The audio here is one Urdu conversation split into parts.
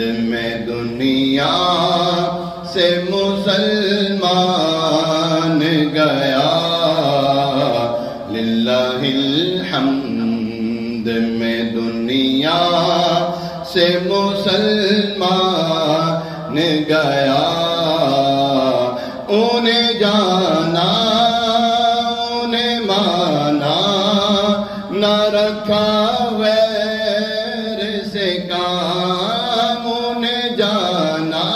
میں دنیا سے مسلمان گیا، للہ الحمد میں دنیا سے مسلمان گیا، انہیں جانا انہیں مانا نہ رکھا غیر سے کام، انہیں جانا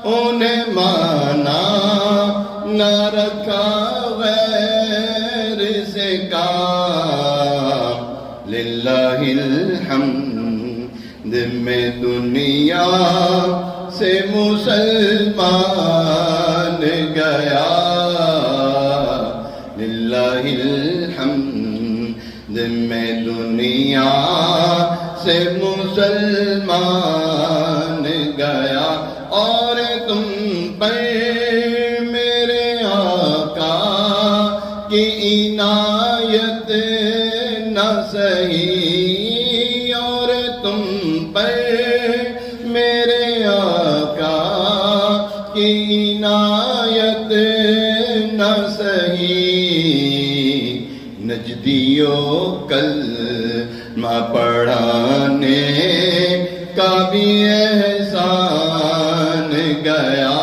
انہیں مانا نہ رکھا غیر سے کام، للہ الحمد میں دنیا سے مسلمان گیا، للہ الحمد میں دنیا سے مسلمان گیا، اور تم پر میرے آقا کی عنایت نہ سہی، اور تم پر میرے آقا کی عنایت نہ سہی، نجدیوں کلمہ پڑھانے کا بھی احسان گیا،